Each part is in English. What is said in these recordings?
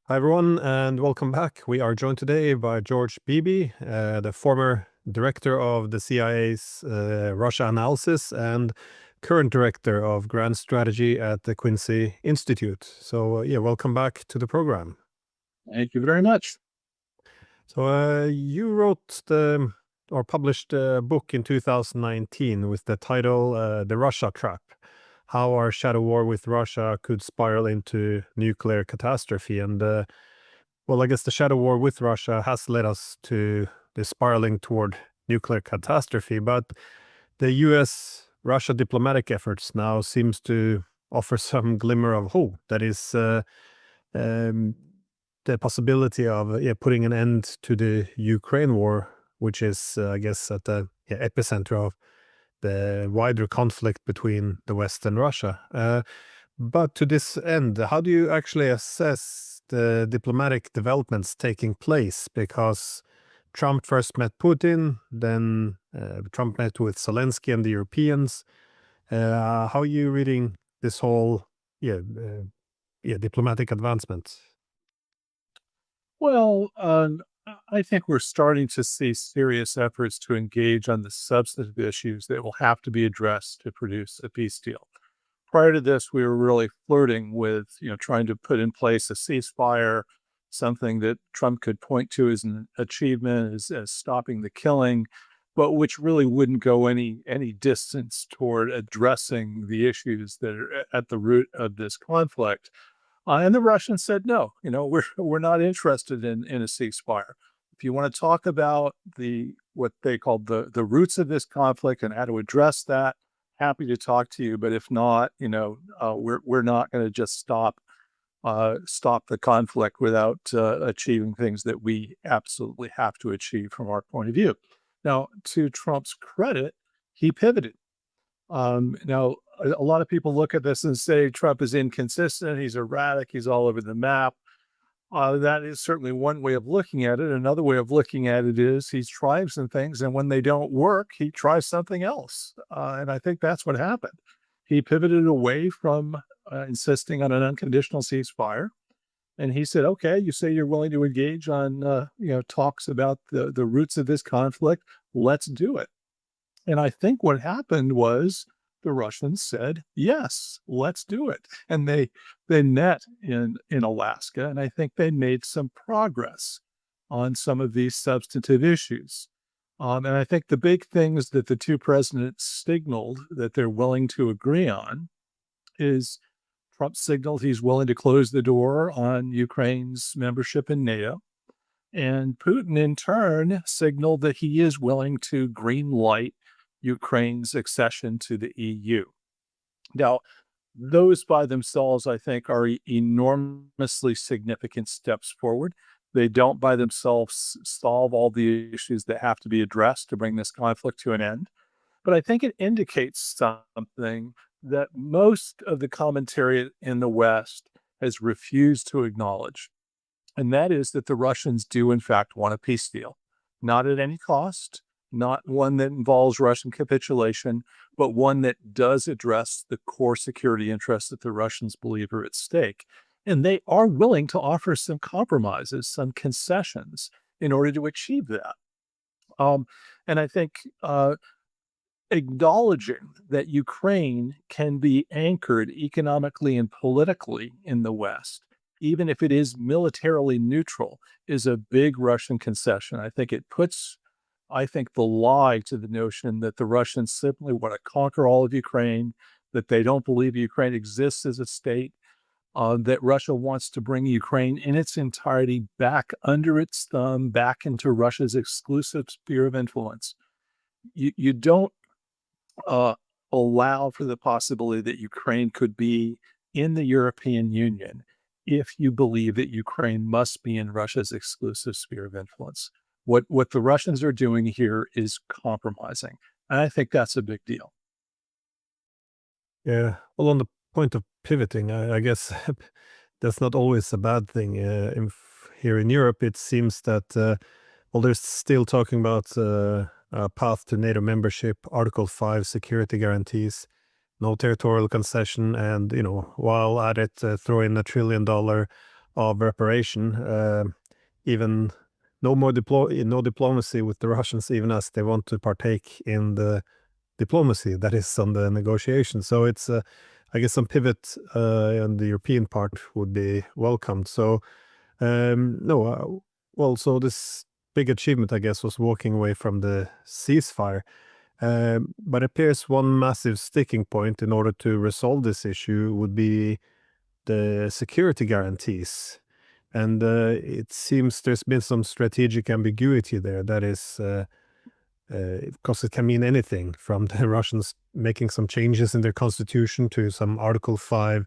Hi, everyone, and welcome back. We are joined today by George Beebe, the former director of the CIA's Russia Analysis and current director of Grand Strategy at the Quincy Institute. So, welcome back to the program. Thank you very much. So, you wrote or published a book in 2019 with the title The Russia Trap: How Our Shadow War with Russia Could Spiral into Nuclear Catastrophe. And well, I guess the shadow war with Russia has led us to the spiraling toward nuclear catastrophe, but the US-Russia diplomatic efforts now seems to offer some glimmer of hope. That is um, the possibility of putting an end to the Ukraine war, which is, I guess, at the epicenter of the wider conflict between the West and Russia. But to this end, how do you actually assess the diplomatic developments taking place? Because Trump first met Putin, then Trump met with Zelensky and the Europeans. How are you reading this whole diplomatic advancement? Well, I think we're starting to see serious efforts to engage on the substantive issues that will have to be addressed to produce a peace deal. Prior to this, we were really flirting with, trying to put in place a ceasefire, something that Trump could point to as an achievement, as stopping the killing, but which really wouldn't go any distance toward addressing the issues that are at the root of this conflict. And the Russians said, no, we're not interested in a ceasefire. If you want to talk about what they called the roots of this conflict and how to address that, happy to talk to you. But if not, we're not going to just stop the conflict without achieving things that we absolutely have to achieve from our point of view. Now, to Trump's credit, he pivoted. Now, a lot of people look at this and say Trump is inconsistent, he's erratic, he's all over the map. That is certainly one way of looking at it. Another way of looking at it is he's trying some things, and when they don't work, he tries something else. And I think that's what happened. He pivoted away from insisting on an unconditional ceasefire, and he said, "Okay, you say you're willing to engage on talks about the roots of this conflict. Let's do it." And I think what happened was the Russians said, "Yes, let's do it." And they met in Alaska, and I think they made some progress on some of these substantive issues. And I think the big things that the two presidents signaled that they're willing to agree on is Trump signaled he's willing to close the door on Ukraine's membership in NATO. And Putin, in turn, signaled that he is willing to green light Ukraine's accession to the EU. Now, those by themselves, I think, are enormously significant steps forward. They don't by themselves solve all the issues that have to be addressed to bring this conflict to an end. But I think it indicates something that most of the commentary in the West has refused to acknowledge. And that is that the Russians do, in fact, want a peace deal, not at any cost, not one that involves Russian capitulation, but one that does address the core security interests that the Russians believe are at stake. And they are willing to offer some compromises, some concessions in order to achieve that. And I think acknowledging that Ukraine can be anchored economically and politically in the West, even if it is militarily neutral, is a big Russian concession. I think it puts the lie to the notion that the Russians simply want to conquer all of Ukraine, that they don't believe Ukraine exists as a state, that Russia wants to bring Ukraine in its entirety back under its thumb, back into Russia's exclusive sphere of influence. You don't allow for the possibility that Ukraine could be in the European Union if you believe that Ukraine must be in Russia's exclusive sphere of influence. What the Russians are doing here is compromising. And I think that's a big deal. Yeah. Well, on the point of pivoting, I guess that's not always a bad thing. Here in Europe, it seems that they're still talking about a path to NATO membership, Article 5 security guarantees, no territorial concession, and while at it, throw in $1 trillion of reparation. Even no more no diplomacy with the Russians, even as they want to partake in the diplomacy that is on the negotiation. So it's, I guess, some pivot on the European part would be welcomed. So no, well, so this big achievement, I guess, was walking away from the ceasefire. But it appears one massive sticking point in order to resolve this issue would be the security guarantees. And it seems there's been some strategic ambiguity there. That is, because it can mean anything from the Russians making some changes in their constitution to some Article 5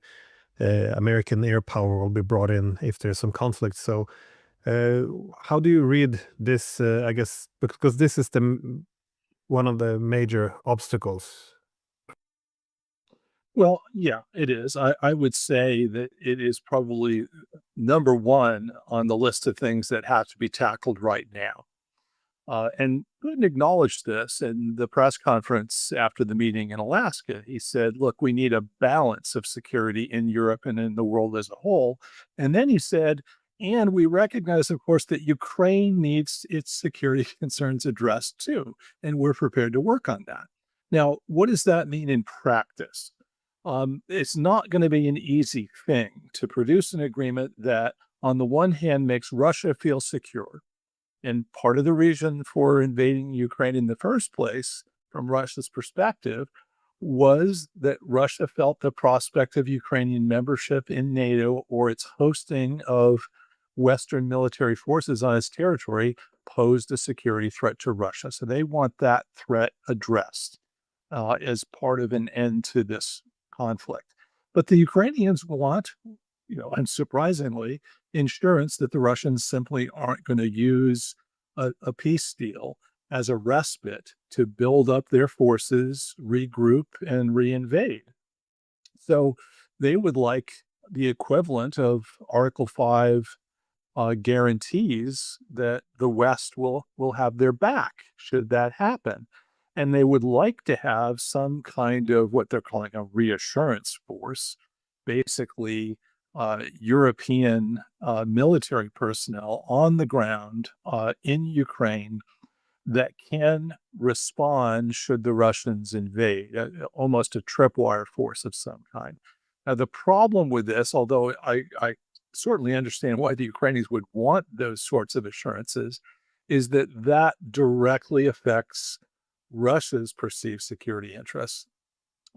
American air power will be brought in if there's some conflict. So how do you read this, I guess, because this is one of the major obstacles? Well, yeah, it is. I would say that it is probably number one on the list of things that have to be tackled right now. And Putin acknowledged this in the press conference after the meeting in Alaska. He said, look, we need a balance of security in Europe and in the world as a whole. And then he said, and we recognize, of course, that Ukraine needs its security concerns addressed too. And we're prepared to work on that. Now, what does that mean in practice? It's not going to be an easy thing to produce an agreement that, on the one hand, makes Russia feel secure. And part of the reason for invading Ukraine in the first place, from Russia's perspective, was that Russia felt the prospect of Ukrainian membership in NATO or its hosting of Western military forces on its territory posed a security threat to Russia. So they want that threat addressed as part of an end to this conflict. But the Ukrainians want, unsurprisingly, insurance that the Russians simply aren't going to use a peace deal as a respite to build up their forces, regroup, and reinvade. So they would like the equivalent of Article 5 guarantees that the West will have their back should that happen. And they would like to have some kind of what they're calling a reassurance force, basically European military personnel on the ground in Ukraine that can respond should the Russians invade, almost a tripwire force of some kind. Now, the problem with this, although I certainly understand why the Ukrainians would want those sorts of assurances, is that directly affects Russia's perceived security interests.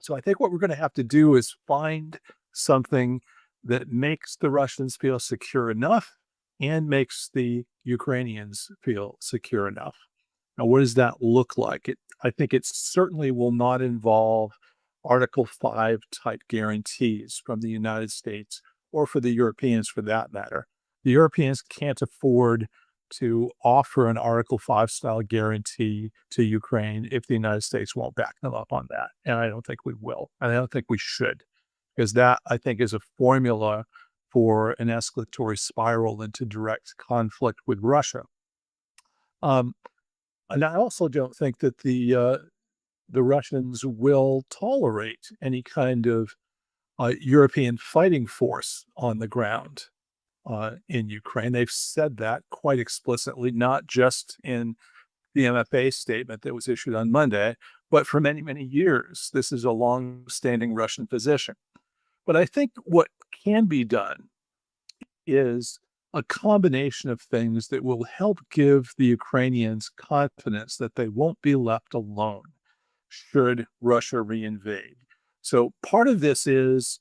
So I think what we're going to have to do is find something that makes the Russians feel secure enough and makes the Ukrainians feel secure enough. Now, what does that look like? I think it certainly will not involve Article 5 type guarantees from the United States or for the Europeans for that matter. The Europeans can't afford to offer an Article 5 style guarantee to Ukraine if the United States won't back them up on that. And I don't think we will. And I don't think we should, because that, I think, is a formula for an escalatory spiral into direct conflict with Russia. And I also don't think that the Russians will tolerate any kind of European fighting force on the ground in Ukraine. They've said that quite explicitly, not just in the MFA statement that was issued on Monday, but for many, many years. This is a long-standing Russian position. But I think what can be done is a combination of things that will help give the Ukrainians confidence that they won't be left alone should Russia reinvade. So part of this is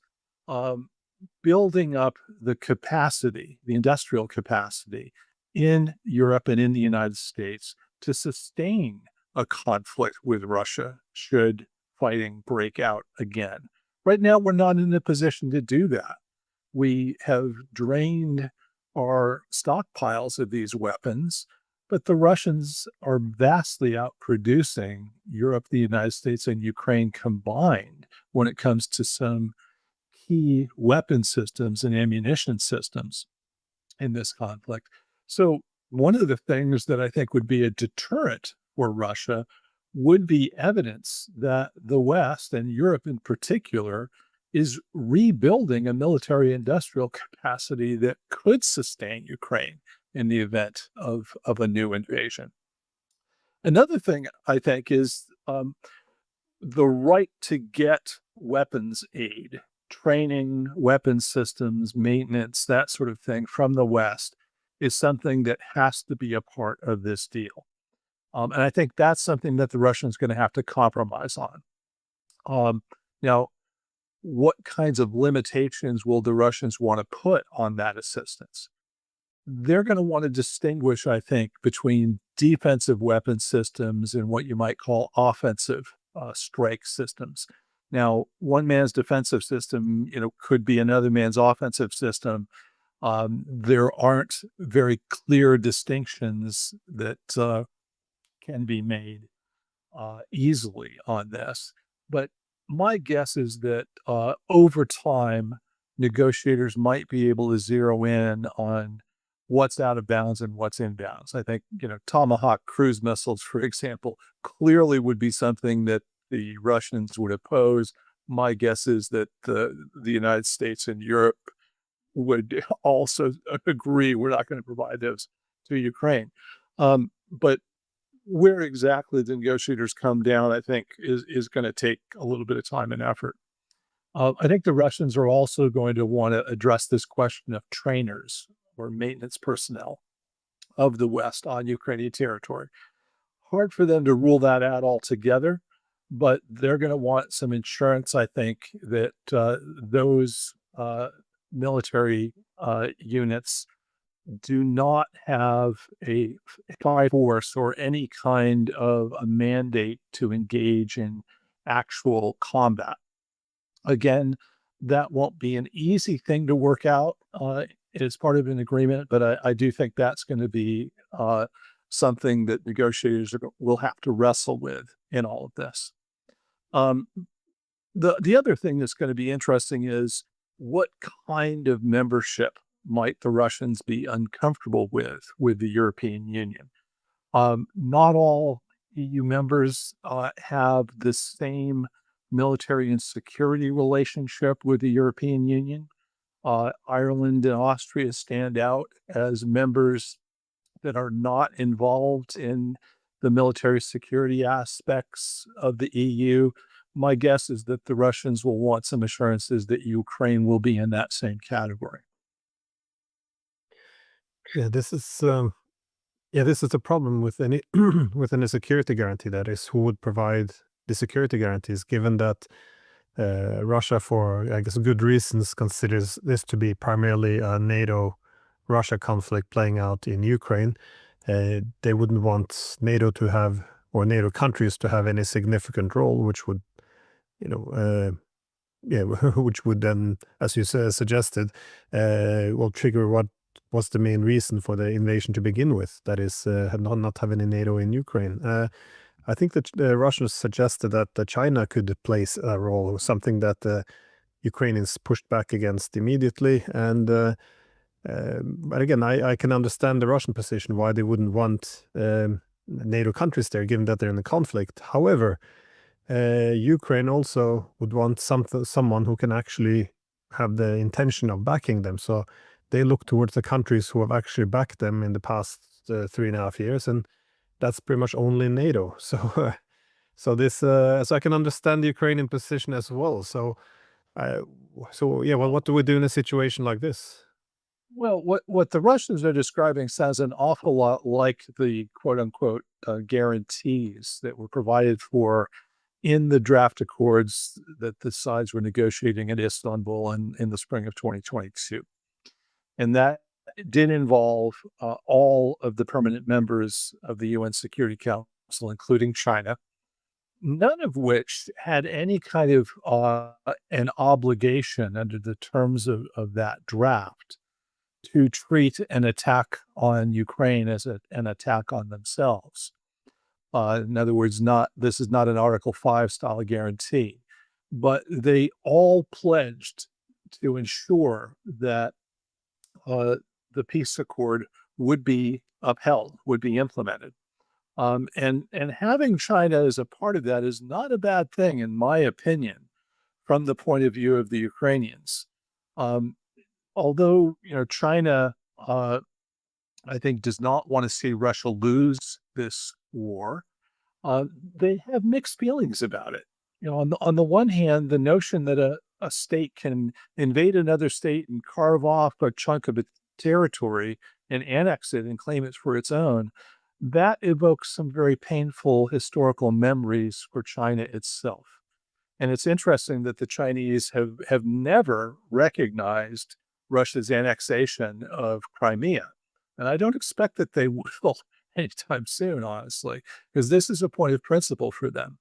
building up the capacity, the industrial capacity in Europe and in the United States to sustain a conflict with Russia should fighting break out again. Right now, we're not in a position to do that. We have drained our stockpiles of these weapons, but the Russians are vastly outproducing Europe, the United States, and Ukraine combined when it comes to some key weapon systems and ammunition systems in this conflict. So one of the things that I think would be a deterrent for Russia would be evidence that the West, and Europe in particular, is rebuilding a military industrial capacity that could sustain Ukraine in the event of a new invasion. Another thing I think is the right to get weapons aid, training, weapons systems, maintenance, that sort of thing from the West is something that has to be a part of this deal. And I think that's something that the Russians going to have to compromise on. Now, what kinds of limitations will the Russians want to put on that assistance? They're going to want to distinguish, I think, between defensive weapon systems and what you might call offensive strike systems. Now, one man's defensive system, could be another man's offensive system. There aren't very clear distinctions that can be made easily on this. But my guess is that over time, negotiators might be able to zero in on what's out of bounds and what's in bounds. I think, Tomahawk cruise missiles, for example, clearly would be something that the Russians would oppose. My guess is that the United States and Europe would also agree we're not going to provide those to Ukraine. But where exactly the negotiators come down, I think, is going to take a little bit of time and effort. I think the Russians are also going to want to address this question of trainers or maintenance personnel of the West on Ukrainian territory. Hard for them to rule that out altogether, but they're going to want some insurance, I think, that those military units do not have a fire force or any kind of a mandate to engage in actual combat. Again, that won't be an easy thing to work out as part of an agreement, but I do think that's going to be something that negotiators will have to wrestle with in all of this. The other thing that's going to be interesting is what kind of membership might the Russians be uncomfortable with the European Union. Not all EU members have the same military and security relationship with the European Union. Ireland and Austria stand out as members that are not involved in the military security aspects of the EU. My guess is that the Russians will want some assurances that Ukraine will be in that same category. Yeah, this is a problem with any with any security guarantee. That is, who would provide the security guarantees, given that Russia, for I guess good reasons, considers this to be primarily a NATO-Russia conflict playing out in Ukraine. They wouldn't want NATO to have, or NATO countries to have, any significant role, which would, yeah, which would then, as you suggested, will trigger what was the main reason for the invasion to begin with. That is, not having a NATO in Ukraine. I think that the Russians suggested that China could place a role, something that the Ukrainians pushed back against immediately. And but again, I can understand the Russian position, why they wouldn't want NATO countries there, given that they're in a conflict. However, Ukraine also would want someone who can actually have the intention of backing them. So they look towards the countries who have actually backed them in the past 3.5 years, and that's pretty much only NATO. So, so I can understand the Ukrainian position as well. So, yeah. Well, what do we do in a situation like this? Well, what the Russians are describing sounds an awful lot like the quote unquote guarantees that were provided for in the draft accords that the sides were negotiating in Istanbul in the spring of 2022. And that did involve all of the permanent members of the UN Security Council, including China, none of which had any kind of an obligation under the terms of that draft to treat an attack on Ukraine as an attack on themselves. In other words, this is not an Article 5 style guarantee, but they all pledged to ensure that the peace accord would be upheld, would be implemented. And having China as a part of that is not a bad thing, in my opinion, from the point of view of the Ukrainians. Um, Although, China, I think, does not want to see Russia lose this war, they have mixed feelings about it. On the one hand, the notion that a state can invade another state and carve off a chunk of its territory and annex it and claim it for its own, that evokes some very painful historical memories for China itself. And it's interesting that the Chinese have never recognized Russia's annexation of Crimea. And I don't expect that they will anytime soon, honestly, because this is a point of principle for them.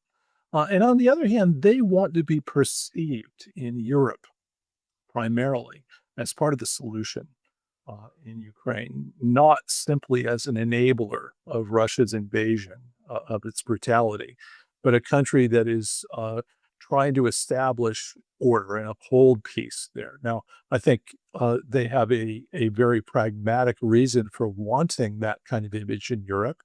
And on the other hand, they want to be perceived in Europe primarily as part of the solution in Ukraine, not simply as an enabler of Russia's invasion of its brutality, but a country that is trying to establish order and uphold peace there. Now, I think they have a very pragmatic reason for wanting that kind of image in Europe.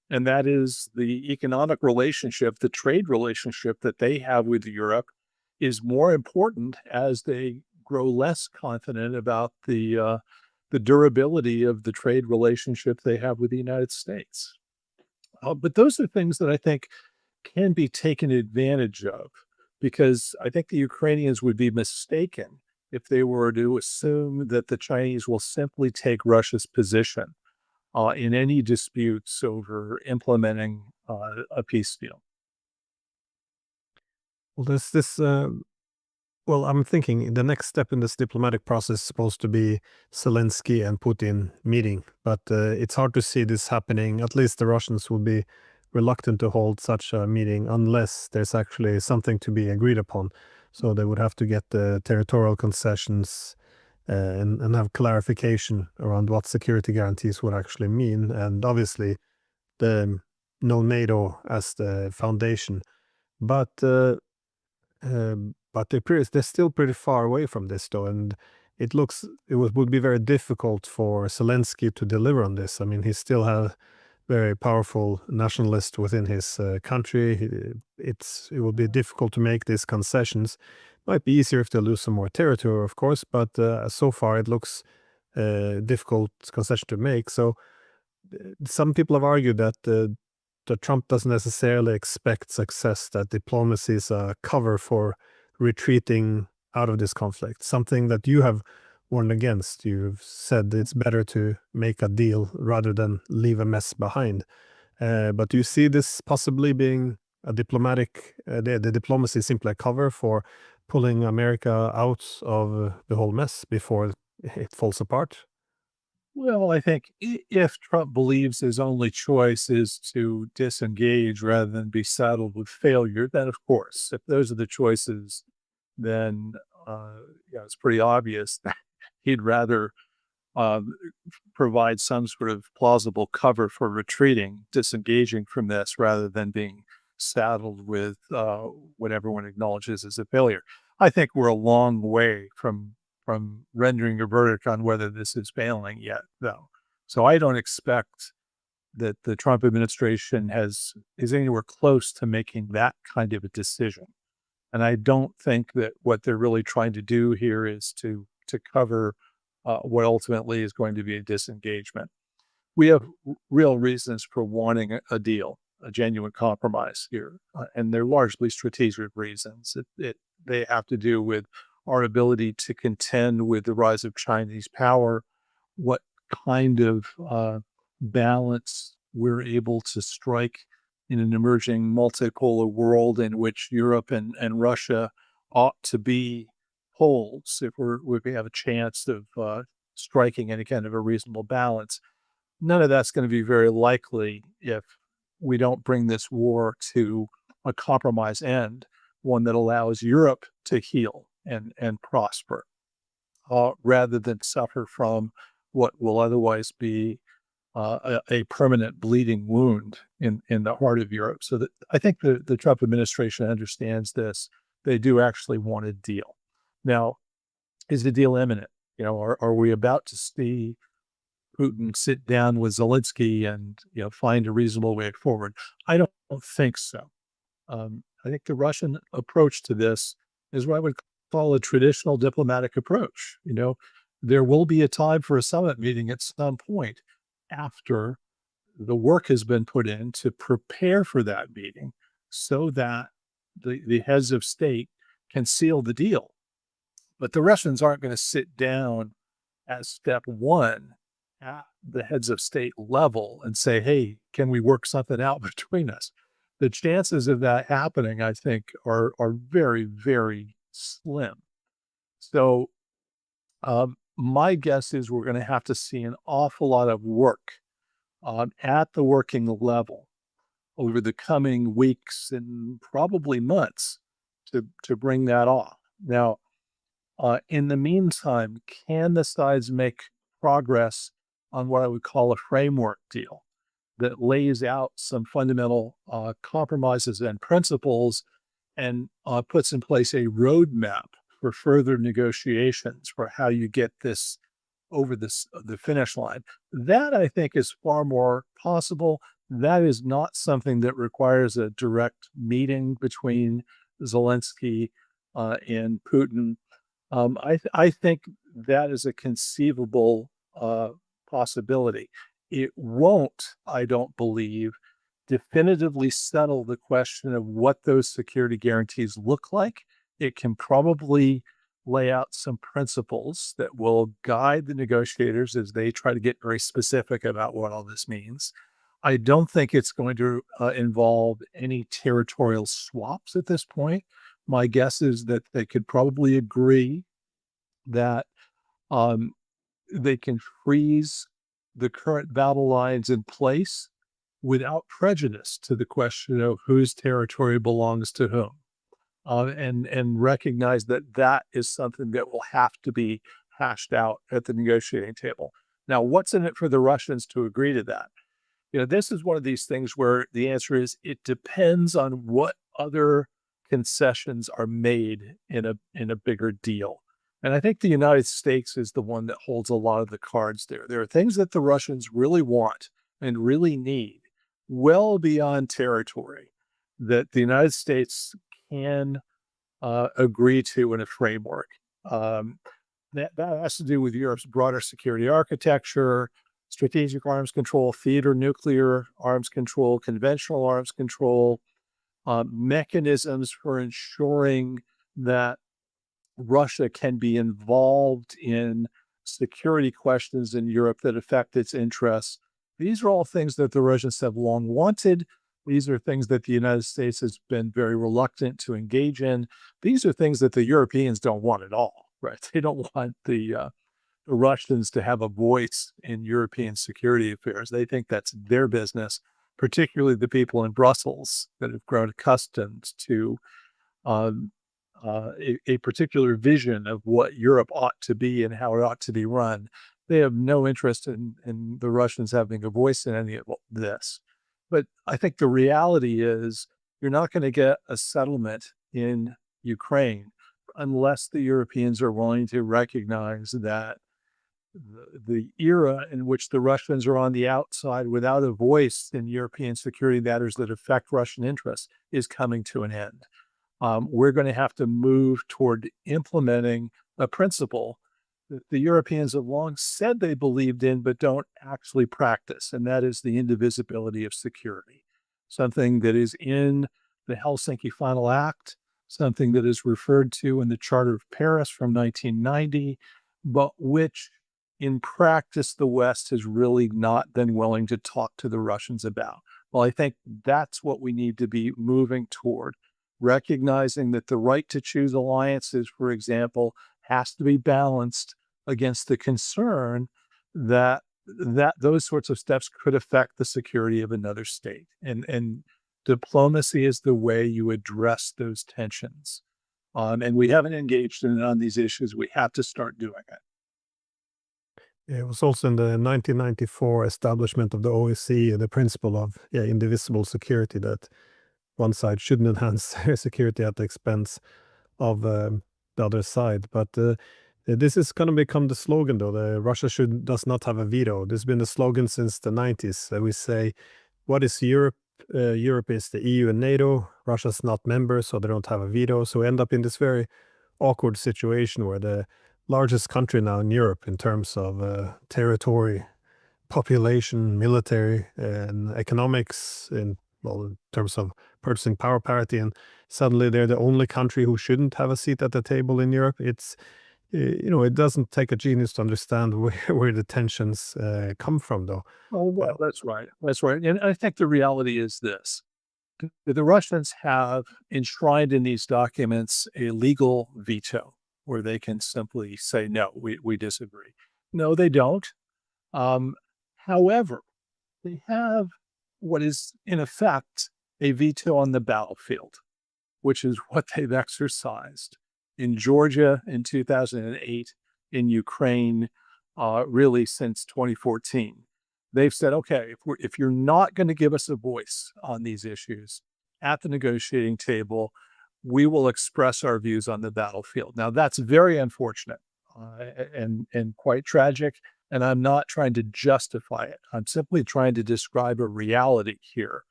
And that is the economic relationship, the trade relationship that they have with Europe is more important as they grow less confident about the durability of the trade relationship they have with the United States. But those are things that I think can be taken advantage of because I think the Ukrainians would be mistaken if they were to assume that the Chinese will simply take Russia's position in any disputes over implementing a peace deal. Well, there's this. Well, I'm thinking the next step in this diplomatic process is supposed to be Zelensky and Putin meeting, but it's hard to see this happening. At least the Russians will be reluctant to hold such a meeting unless there's actually something to be agreed upon. So they would have to get the territorial concessions and have clarification around what security guarantees would actually mean. And obviously, the no NATO as the foundation. But but it appears they're still pretty far away from this, though, and would be very difficult for Zelensky to deliver on this. I mean, he still has very powerful nationalist within his country. It will be difficult to make these concessions. Might be easier if they lose some more territory, of course, but so far it looks difficult concession to make. So some people have argued that Trump doesn't necessarily expect success, that diplomacy is a cover for retreating out of this conflict, something that you have warned against. You've said it's better to make a deal rather than leave a mess behind. But do you see this possibly being a diplomatic, the diplomacy simply a cover for pulling America out of the whole mess before it falls apart? Well, I think if Trump believes his only choice is to disengage rather than be saddled with failure, then of course, if those are the choices, then it's pretty obvious that he'd rather um, provide some sort of plausible cover for retreating, disengaging from this, rather than being saddled with what everyone acknowledges as a failure. I think we're a long way from rendering a verdict on whether this is failing yet, though. So I don't expect that the Trump administration is anywhere close to making that kind of a decision. And I don't think that what they're really trying to do here is to cover what ultimately is going to be a disengagement. We have real reasons for wanting a deal, a genuine compromise here, and they're largely strategic reasons. They have to do with our ability to contend with the rise of Chinese power, what kind of balance we're able to strike in an emerging multipolar world in which Europe and Russia ought to be poles if we have a chance of striking any kind of a reasonable balance. None of that's going to be very likely if we don't bring this war to a compromise end, one that allows Europe to heal and prosper, rather than suffer from what will otherwise be a permanent bleeding wound in the heart of Europe. So that I think the Trump administration understands this. They do actually want a deal. Now, is the deal imminent? Are we about to see Putin sit down with Zelensky and find a reasonable way forward? I don't think so. I think the Russian approach to this is what I would call a traditional diplomatic approach. There will be a time for a summit meeting at some point after the work has been put in to prepare for that meeting so that the heads of state can seal the deal. But the Russians aren't going to sit down as step one at the heads of state level and say, hey, can we work something out between us? The chances of that happening, I think, are very, very slim. So my guess is we're going to have to see an awful lot of work at the working level over the coming weeks and probably months to bring that off. Now, in the meantime, can the sides make progress on what I would call a framework deal that lays out some fundamental compromises and principles and puts in place a roadmap for further negotiations for how you get this over the finish line? That I think is far more possible. That is not something that requires a direct meeting between Zelensky and Putin. I think that is a conceivable possibility. It won't, I don't believe, definitively settle the question of what those security guarantees look like. It can probably lay out some principles that will guide the negotiators as they try to get very specific about what all this means. I don't think it's going to involve any territorial swaps at this point. My guess is that they could probably agree that they can freeze the current battle lines in place without prejudice to the question of whose territory belongs to whom, and recognize that that is something that will have to be hashed out at the negotiating table. Now, what's in it for the Russians to agree to that? This is one of these things where the answer is it depends on what other concessions are made in a bigger deal. And I think the United States is the one that holds a lot of the cards there. There are things that the Russians really want and really need, well beyond territory, that the United States can agree to in a framework. That has to do with Europe's broader security architecture, strategic arms control, theater nuclear arms control, conventional arms control, mechanisms for ensuring that Russia can be involved in security questions in Europe that affect its interests. These are all things that the Russians have long wanted. These are things that the United States has been very reluctant to engage in. These are things that the Europeans don't want at all, right? They don't want the Russians to have a voice in European security affairs. They think that's their business, particularly the people in Brussels that have grown accustomed to a particular vision of what Europe ought to be and how it ought to be run. They have no interest in the Russians having a voice in any of this. But I think the reality is you're not going to get a settlement in Ukraine unless the Europeans are willing to recognize that the era in which the Russians are on the outside without a voice in European security matters that affect Russian interests is coming to an end. We're going to have to move toward implementing a principle that the Europeans have long said they believed in, but don't actually practice, and that is the indivisibility of security, something that is in the Helsinki Final Act, something that is referred to in the Charter of Paris from 1990, but which in practice, the West has really not been willing to talk to the Russians about. Well, I think that's what we need to be moving toward, recognizing that the right to choose alliances, for example, has to be balanced against the concern that those sorts of steps could affect the security of another state. And diplomacy is the way you address those tensions. And we haven't engaged in on these issues. We have to start doing it. It was also in the 1994 establishment of the OSCE, the principle of indivisible security, that one side shouldn't enhance their security at the expense of the other side. But this is going to become the slogan, though. The Russia does not have a veto. This has been the slogan since the 90s. We say, what is Europe Europe is the EU and NATO. Russia's not member, so they don't have a veto. So we end up in this very awkward situation where the largest country now in Europe in terms of territory, population, military, and economics, in terms of purchasing power parity, and suddenly they're the only country who shouldn't have a seat at the table in Europe. It doesn't take a genius to understand where the tensions come from, though. Oh, well, that's right. That's right. And I think the reality is this. The Russians have enshrined in these documents a legal veto where they can simply say, no, we disagree. No, they don't. Um, However, they have what is, in effect, a veto on the battlefield, which is what they've exercised in Georgia in 2008, in Ukraine, really since 2014. They've said, okay, if you're not going to give us a voice on these issues at the negotiating table, we will express our views on the battlefield. Now, that's very unfortunate and quite tragic. And I'm not trying to justify it. I'm simply trying to describe a reality here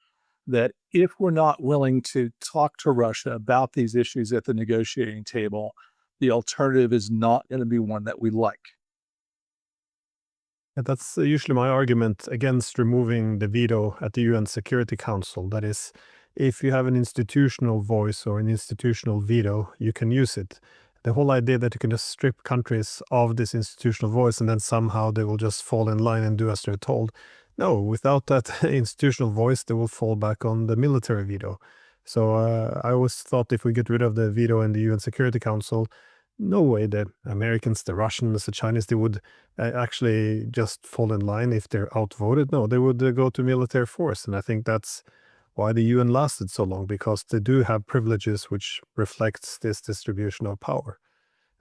that if we're not willing to talk to Russia about these issues at the negotiating table, the alternative is not going to be one that we like. And that's usually my argument against removing the veto at the UN Security Council. That is, if you have an institutional voice or an institutional veto, you can use it. The whole idea that you can just strip countries of this institutional voice and then somehow they will just fall in line and do as they're told. No, without that institutional voice, they will fall back on the military veto. So I always thought if we get rid of the veto in the UN Security Council, no way the Americans, the Russians, the Chinese, they would actually just fall in line if they're outvoted. No, they would go to military force. And I think that's why the UN lasted so long, because they do have privileges which reflects this distribution of power.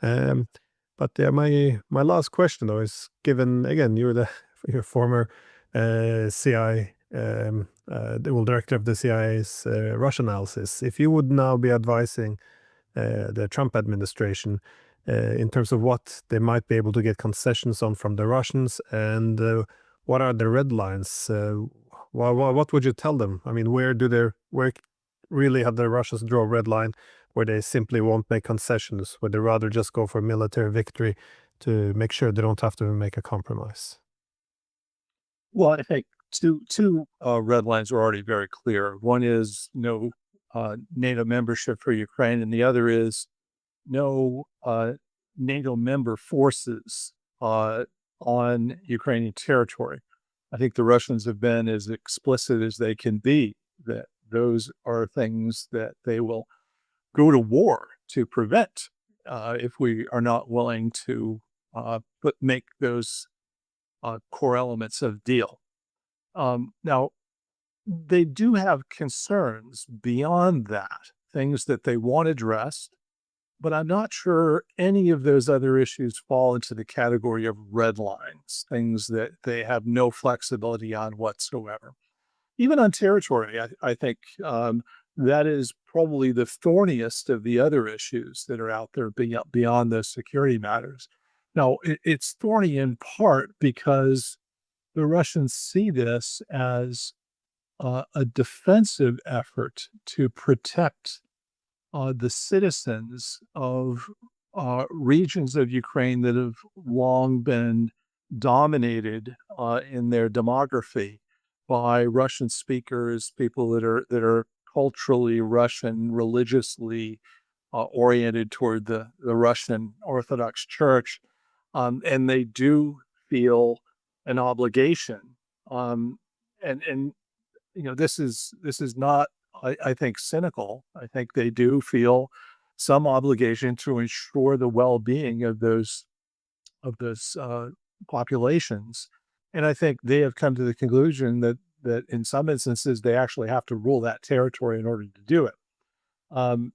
Um, but yeah, my last question though is, given again you're former CI director of the CIA's Russian analysis. If you would now be advising the Trump administration in terms of what they might be able to get concessions on from the Russians, and what are the red lines? What would you tell them? I mean, where really have the Russians draw a red line where they simply won't make concessions, where they rather just go for military victory to make sure they don't have to make a compromise? Well, I think two red lines are already very clear. One is no NATO membership for Ukraine, and the other is no NATO member forces on Ukrainian territory. I think the Russians have been as explicit as they can be that those are things that they will go to war to prevent if we are not willing to make those core elements of deal. Now, they do have concerns beyond that, things that they want addressed, but I'm not sure any of those other issues fall into the category of red lines, things that they have no flexibility on whatsoever. Even on territory, I think that is probably the thorniest of the other issues that are out there beyond those security matters. Now, it's thorny in part because the Russians see this as a defensive effort to protect the citizens of regions of Ukraine that have long been dominated in their demography by Russian speakers, people that are culturally Russian, religiously oriented toward the Russian Orthodox Church, and they do feel an obligation. And this is not, I think, cynical. I think they do feel some obligation to ensure the well-being of those populations. And I think they have come to the conclusion that in some instances they actually have to rule that territory in order to do it.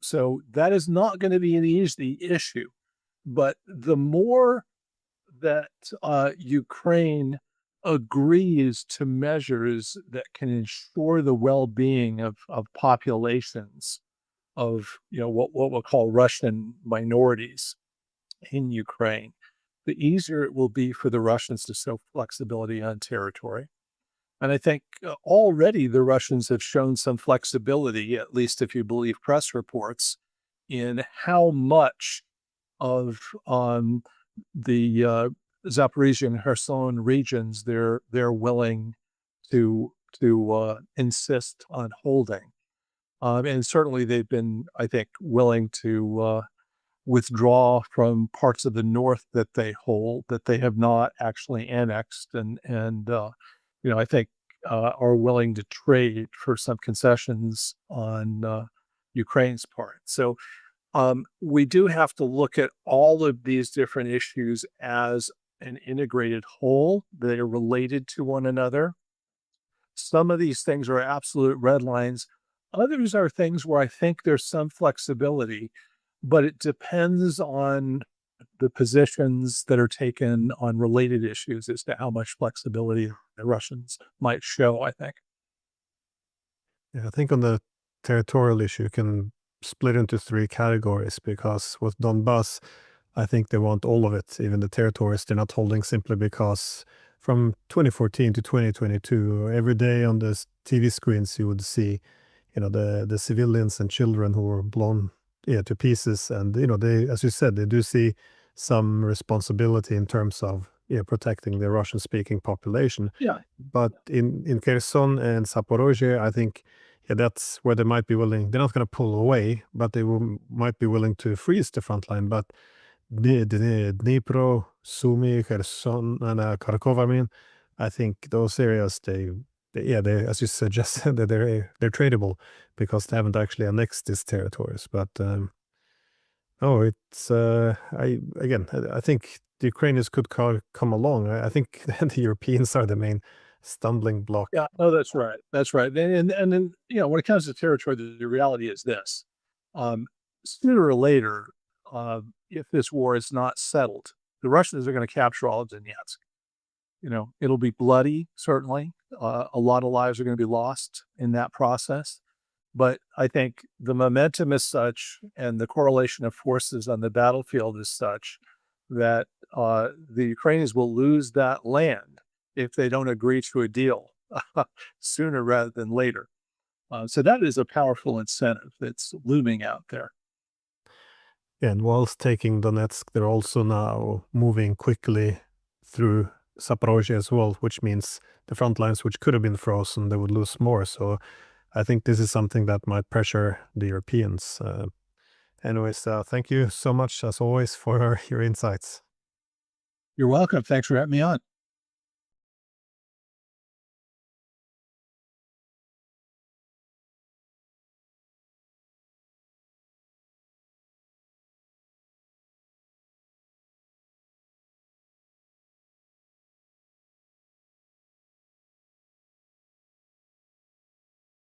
So that is not going to be an easy issue. But the more that Ukraine agrees to measures that can ensure the well-being of populations of what we'll call Russian minorities in Ukraine, the easier it will be for the Russians to show flexibility on territory. And I think already the Russians have shown some flexibility, at least if you believe press reports, in how much of the Zaporizhia and Kherson regions they're willing to insist on holding. And certainly they've been, I think, willing to withdraw from parts of the north that they hold that they have not actually annexed, and I think are willing to trade for some concessions on Ukraine's part. So we do have to look at all of these different issues as an integrated whole. They are related to one another. Some of these things are absolute red lines. Others are things where I think there's some flexibility, but it depends on the positions that are taken on related issues as to how much flexibility the Russians might show, I think. Yeah, I think on the territorial issue, you can split into three categories because with Donbass, I think they want all of it, even the territories they're not holding, simply because from 2014 to 2022, every day on the TV screens, you would see, the civilians and children who were blown, yeah, to pieces. And, they, as you said, they do see some responsibility in terms of, yeah, protecting the Russian-speaking population. Yeah. But in Kherson and Zaporozhye, I think, yeah, that's where they might be willing. They're not going to pull away, but they might be willing to freeze the front line. But Dnipro, Sumy, Kherson, and Kharkov, I mean, I think those areas, they as you suggested, that they're tradable because they haven't actually annexed these territories. But oh, it's I think the Ukrainians could come along. I think the Europeans are the main stumbling block. Yeah, no, that's right. That's right. And then, when it comes to territory, the reality is this. Um, Sooner or later, if this war is not settled, the Russians are going to capture all of Donetsk. It'll be bloody, certainly. A lot of lives are going to be lost in that process. But I think the momentum is such and the correlation of forces on the battlefield is such that the Ukrainians will lose that land if they don't agree to a deal sooner rather than later. So that is a powerful incentive that's looming out there. And whilst taking Donetsk, they're also now moving quickly through Zaporozhye as well, which means the front lines, which could have been frozen, they would lose more. So I think this is something that might pressure the Europeans. Anyways, thank you so much, as always, for your insights. You're welcome. Thanks for having me on.